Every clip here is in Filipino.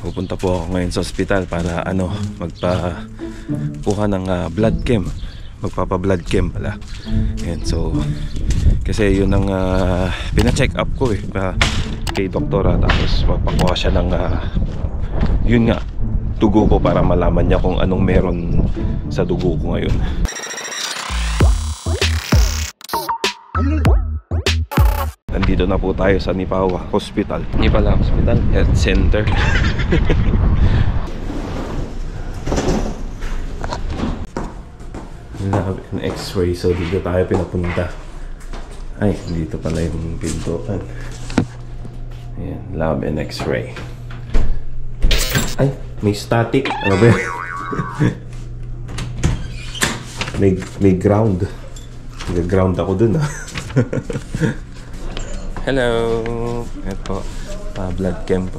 Pupunta po ako ngayon sa ospital para magpakuha ng blood chem. Magpapa-blood chem pala. Ayan, so kasi yun ang pina-check up ko kay doktora, tapos magpakuha siya ng yun nga, dugo ko para malaman niya kung anong meron sa dugo ko ngayon. Nandito na po tayo sa Nipawa Hospital. Hindi pala hospital, health center. Lab and x-ray, so dito tayo pinapunta. Ay, dito pala yung pintuan. Ayan, lab and x-ray. Ay, may static. Ano ba yun? may ground. Nag-ground ako dun Hello! Ito, blood chem po.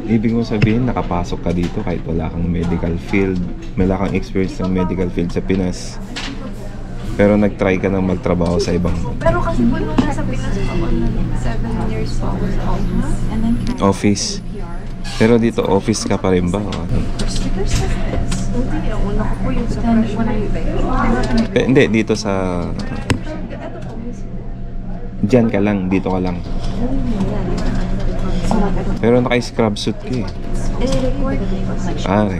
Ibig mo sabihin, nakapasok ka dito kahit wala kang medical field, wala kang experience ng medical field sa Pinas. Pero nag-try ka nang magtrabaho sa ibang... Pero kasi po nung nasa Pinas po, 7 years po ako sa office. Pero dito, office ka pa rin ba? Hindi, dito sa... Diyan ka lang, dito ka lang. Pero naka-scrub suit ka required.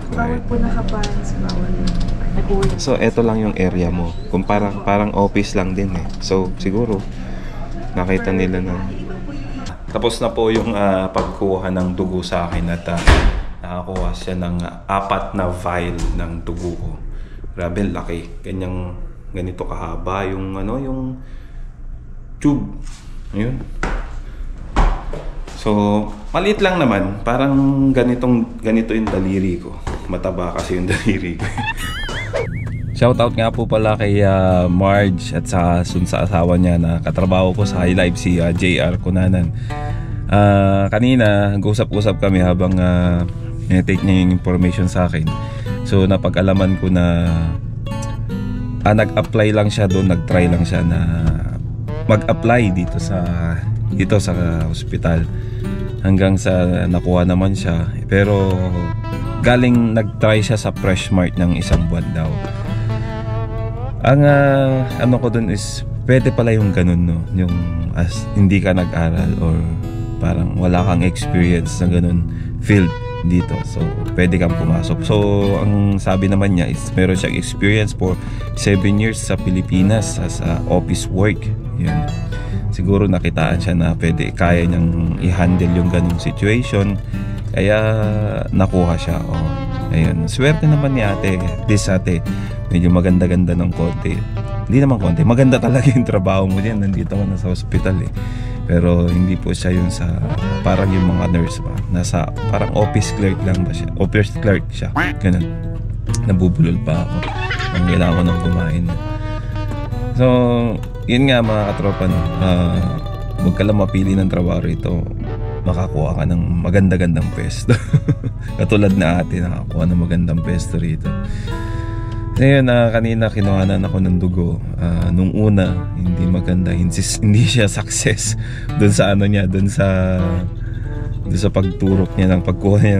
Required. So, eto lang yung area mo. Kung parang office lang din So, siguro, nakita nila na... Tapos na po yung pagkuha ng dugo sa akin at nakakuha siya ng 4 na vial ng dugo ko. Grabe, laki. Ganito kahaba yung yung tube. Ayun. So, maliit lang naman. Parang ganito yung daliri ko. Mataba kasi yung daliri ko. Shoutout nga po pala kay Marge at sa asawa niya na katrabaho ko sa High Life, si JR Kunanan. Kanina, nag-usap-usap kami habang take niya yung information sa akin. So, napag-alaman ko na nag-apply lang siya doon, nag-try lang siya na mag-apply dito sa hospital. Hanggang sa nakuha naman siya. Pero galing nag-try siya sa Fresh Mart ng 1 buwan daw. Ang ko dun is pwede pala yung ganun, no? Yung hindi ka nag-aral or parang wala kang experience sa ganun field dito, so pwede kang pumasok. So ang sabi naman niya is meron siyang experience for 7 years sa Pilipinas as office work. Yun, siguro nakitaan siya na kaya niyang i-handle yung ganung situation, kaya nakuha siya. Ayun, swerte naman ni ate. This ate, medyo maganda-ganda ng konti. Hindi naman konti, maganda talaga yung trabaho mo diyan. Nandito ka na sa hospital Pero hindi po siya yung sa parang yung mga nurse ba. Nasa parang office clerk lang ba siya. Office clerk siya. Ganun. Nabubulol pa ako. Ang kailangan ko nang kumain. So, yun nga mga katropa, huwag ka lang mapili ng trabaho rito. Makakuha ka ng maganda-gandang pwesto. Katulad na ate, nakakuha ng magandang pwesto rito. Ngayon, kanina kinuhanan ako ng dugo. Nung una, hindi maganda, hindi siya success doon sa doon sa pagturok niya ng pagkuha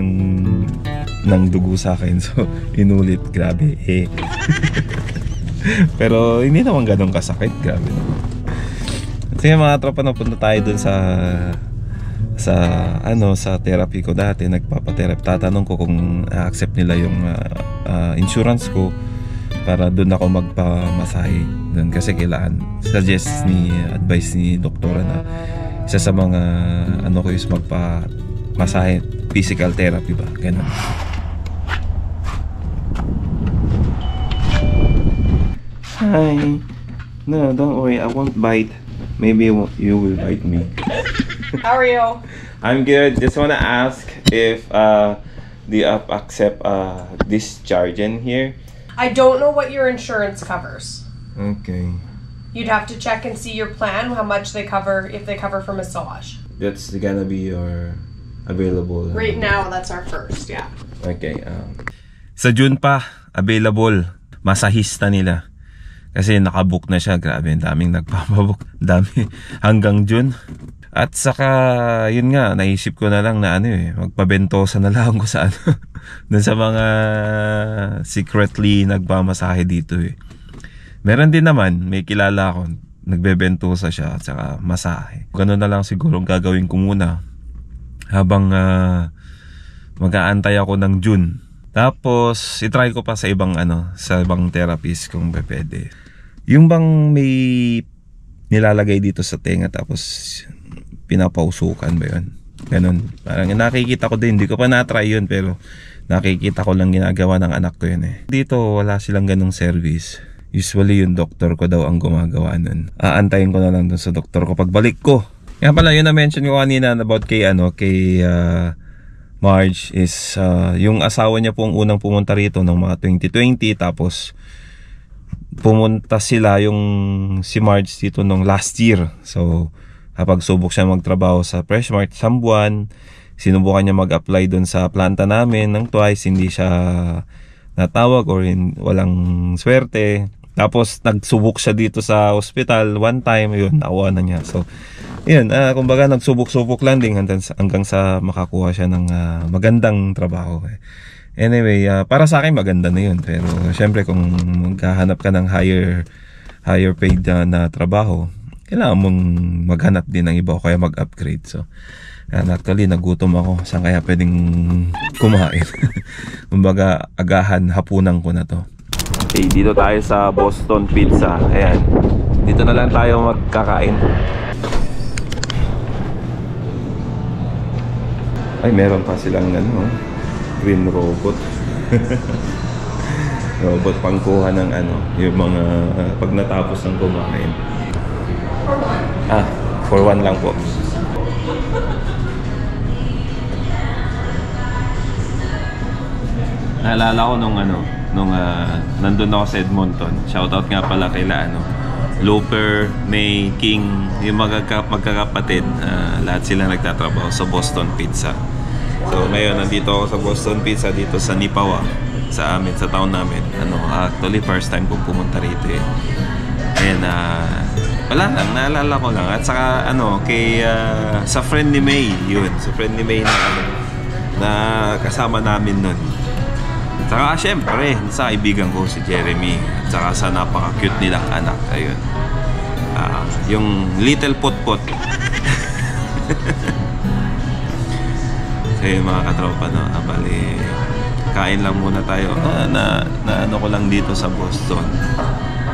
ng dugo sa akin. So, inulit, grabe Pero hindi naman ganun kasakit, grabe naman. Kasi mga tropa, napunta tayo doon sa therapy ko dati, nagpapa-therapy. Tatanong ko kung accept nila yung insurance ko para doon ako magpamasahe doon, kasi kailangan advice ni doktora na isa sa mga ko is magpamasahe, physical therapy ba, ganun. Hi. No, don't worry, I won't bite. Maybe you will bite me. How are you? I'm good. Just wanna ask if the accept discharge in here. I don't know what your insurance covers. Okay. You'd have to check and see your plan, how much they cover, if they cover for massage. That's gonna be your available. Right now, that's our first, yeah. Okay. Sa June pa, available. Masahista nila. Kasi nakabook na siya. Grabe, daming nagpapabook. Dami. Hanggang June. At saka, yun nga, naisip ko na lang na magpabentosa na lang ko sa dun sa mga secretly nagmamasahe dito Meron din naman, may kilala ako, nagbebentosa siya at saka masahe. Ganun na lang siguro ang gagawin ko muna habang mag-aantay ako ng June. Tapos, itry ko pa sa ibang sa ibang therapist kung pwede. Yung bang may nilalagay dito sa tenga tapos pinapausukan ba yun? Ganun. Parang nakikita ko din. Hindi ko pa na-try yun pero nakikita ko lang ginagawa ng anak ko yun Dito wala silang ganung service. Usually yung doktor ko daw ang gumagawa nun. Aantayin ko na lang dun sa doktor ko pagbalik ko. Kaya pala yun na-mention ko kanina about kay Marge is yung asawa niya po ang unang pumunta rito ng mga 2020 tapos pumunta sila yung si Marge dito nung last year. So kapag subok siya magtrabaho sa Freshmart isang buwan, sinubukan niya mag-apply doon sa planta namin ng twice, hindi siya natawag or walang swerte. Tapos nagsubok siya dito sa hospital one time, yun, nakuha na niya. So yun, kumbaga nagsubok-subok lang din hanggang sa makakuha siya ng magandang trabaho. Anyway, para sa akin maganda na yun. Pero syempre kung maghahanap ka ng higher paid na trabaho, kailangan mong maghanap din ng iba o kaya mag-upgrade. So actually nagutom ako. Saan kaya pwedeng kumain? Kumbaga agahan, hapunan ko na to. Okay, dito tayo sa Boston Pizza. Ayan, dito na lang tayo magkakain. Ay, meron pa silang green robot. Robot pangkuha ng yung mga pag natapos ng kumain. For one lang po. Naalala ko nung nandun ako sa Edmonton. Shoutout nga pala kay Loper, May, King, yung magkakapatid. Lahat sila nagtatrabaho sa Boston Pizza. So ngayon nandito ako sa Boston Pizza dito sa Nipawa, sa amin, sa town namin. Actually first time kong pumunta rito And wala lang, naalala ko lang. At saka sa friend ni May, yun, sa friend ni May na kasama namin nun. Saka syempre, sa kaibigan ko si Jeremy. At saka sa napaka-cute nilang anak. Ayun. Yung little pot-pot. So yung mga katropa, abali, kain lang muna tayo. Na ko lang dito sa Boston.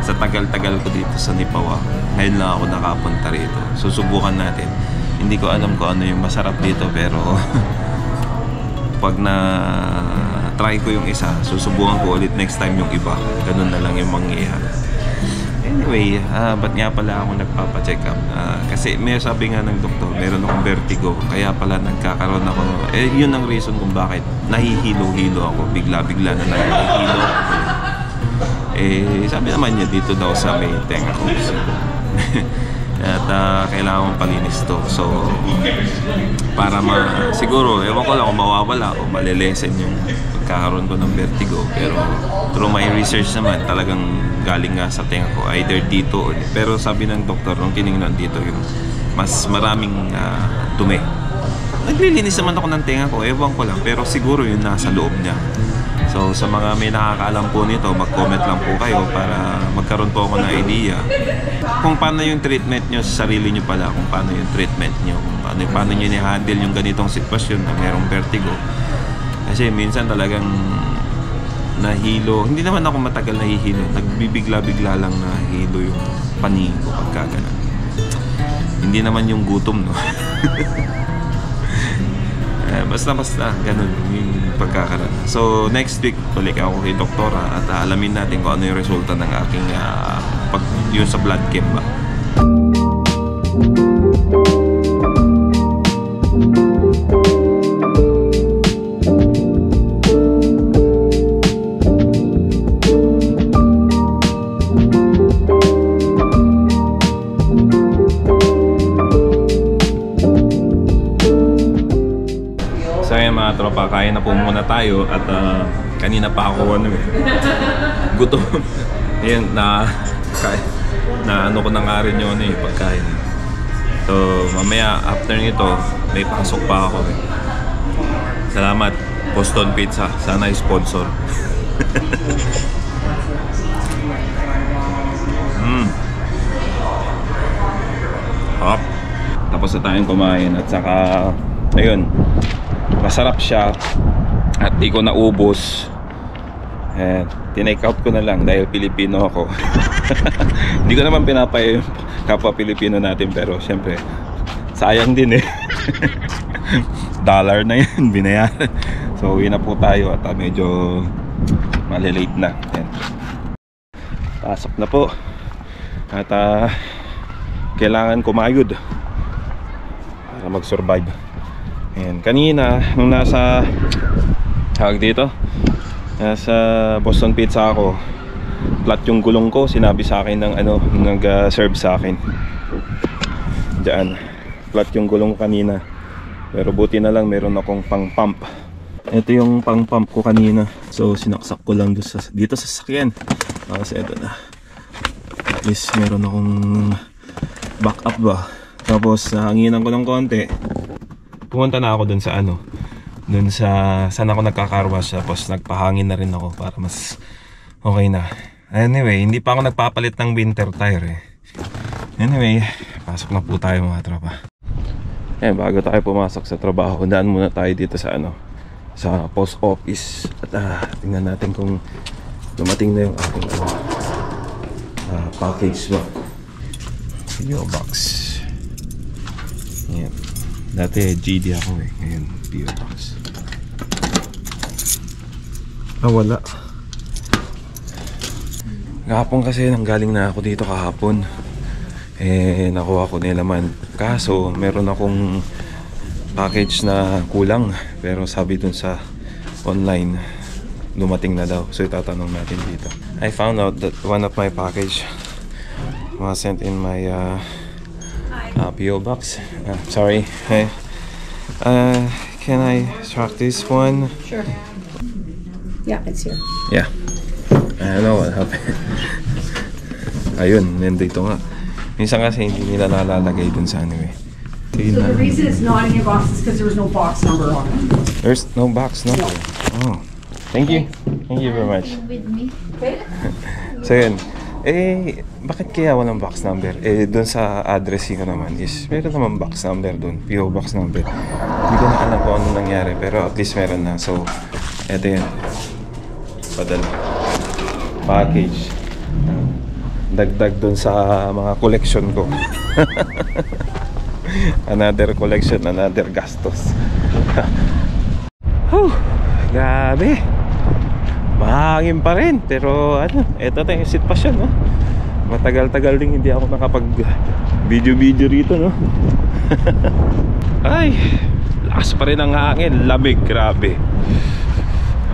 Sa tagal-tagal ko dito sa Nipawa, ngayon lang ako nakapunta rito. Susubukan natin. Hindi ko alam kung ano yung masarap dito, pero pag try ko yung isa, susubukan ko ulit next time yung iba. Ganun na lang yung mangyayari. Anyway, ba't nga pala ako nagpapacheck up? Kasi may sabi nga ng doktor, meron akong vertigo. Kaya pala nagkakaroon ako. Yun ang reason kung bakit nahihilo-hilo ako. Bigla-bigla na nahihilo ako. Sabi naman niya dito daw sa may tenga ko. At kailangan mong palinis to. So para siguro, ewan ko lang kung mawawala o malilesen yung pagkakaroon ko ng vertigo. Pero through my research naman, talagang galing nga sa tenga ko, either dito o pero sabi ng doktor nung tinignan dito yung mas maraming dumi. Naglilinis naman ako ng tenga ko, ewan ko lang, pero siguro yun nasa loob niya. So sa mga may nakakaalam po nito, mag-comment lang po kayo para magkaroon po ako ng idea kung paano yung treatment nyo sa sarili nyo pala, kung paano yung treatment nyo, kung paano nyo ni-handle yung ganitong sitwasyon na merong vertigo. Kasi minsan talagang nahilo, hindi naman ako matagal nahihilo, nagbibigla-bigla lang nahilo yung paningin ko pagka ganun. Hindi naman yung gutom, no? Basta ganun yung pagkakaroon. So next week balik ako kay doktora at alamin natin kung ano yung resulta ng aking yun sa blood chem ba. Tropa, kain na po muna tayo at kanina pa ako gutom. Ayan, na ano ko na nga rin yun pagkain. So mamaya after nito may pasok pa ako eh. Salamat Boston Pizza, sana i-sponsor. Hop. Tapos na tayong kumain at saka ayun, masarap siya at di ko naubos. Tinake out ko na lang dahil Pilipino ako. Hindi ko naman pinapay kapwa Pilipino natin, pero syempre sayang din eh. Dollar na yan binayaran. So uwi na po tayo at medyo malilate na. Yan. Pasok na po at kailangan kumayod para mag-survive. And kanina nung nasa tawag dito, nasa Boston Pizza ako, flat yung gulong ko, sinabi sa akin ng nag-serve sa akin diyan, flat yung gulong ko kanina, pero buti na lang meron akong pang pump. Ito yung pang pump ko kanina, so sinaksak ko lang dito sa sasakyan. Tapos ito na, at least meron akong backup ba. Tapos nahanginan ko ng konti, pumunta na ako dun sa dun sa saan ako nagkakarwash, tapos nagpahangin na rin ako para mas okay na. Anyway, hindi pa ako nagpapalit ng winter tire eh. Anyway, pasok na po tayo mga tropa. Bago tayo pumasok sa trabaho, daan muna tayo dito sa sa post office at tingnan natin kung dumating na yung ating package ba. PO box. Yan. Dati GD ako eh, ngayon PO box. Wala. Kahapon kasi nanggaling na ako dito kahapon. Nakuha ko nilaman. Kaso meron akong package na kulang, pero sabi dun sa online dumating na daw. So itatanong natin dito. I found out that one of my package was sent in my PO box. Sorry. Hey. Can I track this one? Sure. Yeah, it's here. Yeah. I don't know what happened. Ayun, nandito nga. Minsan kasi hindi nila nalalagay dun sa eh. So the reason it's not in your box is because there was no box number on it. There's no box number. Oh. Thank you. Thank you very much. With me. So yun. Bakit kaya walang box number? Dun sa address ko naman is meron naman box number dun. PO box number. Hindi ko na alam kung ano nangyari, pero at least meron na. So, eto yun. Padala. Package. Dagdag dun sa mga collection ko. Another collection, another gastos. Grabe. Mahangin pa rin, pero eto na yung sitwasyon, no? Matagal-tagal din hindi ako nakapag video rito, no? Ay, lakas pa rin ang hangin, lamig, grabe.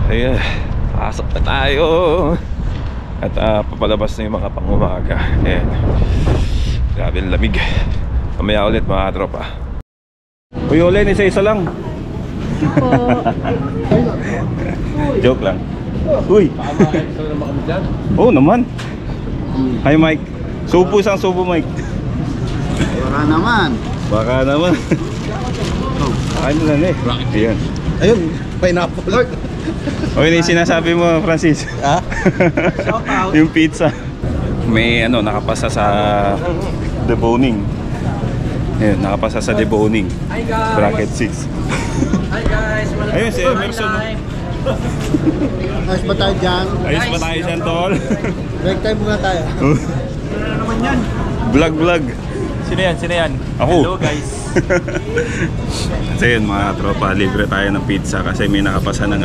Ayan, pasok na tayo. At papalabas na yung mga pangumaga. Ayan, grabe ang lamig. Mamaya ulit mga tropa. Uy, ulit, isa-isa lang. Joke lang. Uy. Oo naman. Hi Mike. Supo, isang supo Mike. Baka naman. Baka naman. Ano lang eh. Ayan. Ayun, pineapple. O yun yung sinasabi mo, Francis. Ha? Shout out. Yung pizza. May nakapasa sa deboning. Ayun, nakapasa sa deboning. Hi guys. Bracket 6. Hi guys. Ayun si Emerson. Ayos ba tayo dyan? Ayos pa tayo dyan, tol. Break time muna tayo. Ano naman yan? Vlog. Sino yan? Ako. Hello guys. Kasi yun mga tropa, libre tayo ng pizza kasi may nakapasa ng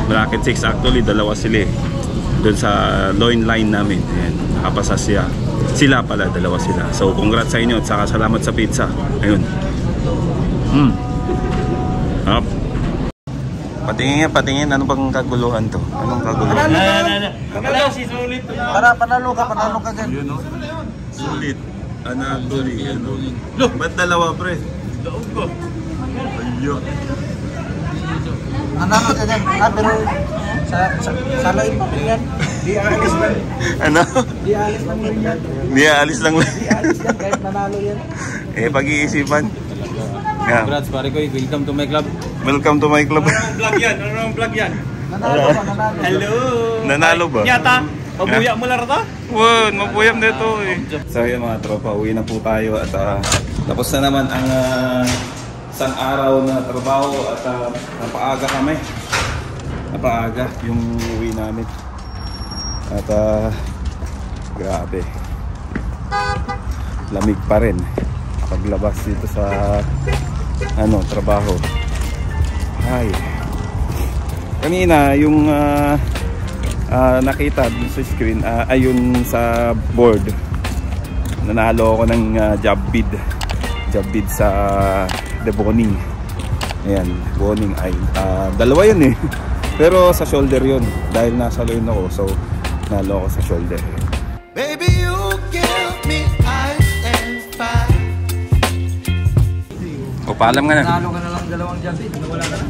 bracket 6. Actually dalawa sila doon sa loin line namin. Ayan, nakapasa siya. Sila pala, dalawa sila. So congrats sa inyo at saka salamat sa pizza. Ayun. Up. Patingin, ano bang kaguluhan to? Anong kaguluhan? Hello, si Sulit. Panalo ka dyan. Yun, no? Sulit. Anatoly, Ba't dalawa, pre? Daog ko. Ayun. Nanalo ka dyan. Pero sa lain pa rin yan. Di aalis lang. Ano? Di aalis lang rin yan. Di aalis lang. Di aalis yan kahit nanalo yan. Pag-iisipan. Yeah. Congrats pare ko, welcome to my club. Welcome to my club. Anong vlog yan? Anong vlog yan? Nanalo ba? Nanalo. Hello! Nanalo ba? Yata, pabuya mo lang rata? Wow, mapuyam dito eh. So yun mga tropa, uwi na po tayo at tapos na naman ang isang araw na trabaho at napaaga kami. Napaaga yung uwi namin. At grabe. Lamig pa rin paglabas dito sa trabaho. Ay. Kanina yung nakita dun sa screen ayun sa board. Nanalo ako ng job bid sa The Boning. Ayan, Boning ay dalawa yun eh. Pero sa shoulder yun dahil nasa loin ako, so nalo ako sa shoulder. Baby, you give me ice and fire. O paalam nga na. Nanalo ka na lang 2 job, wala ka na.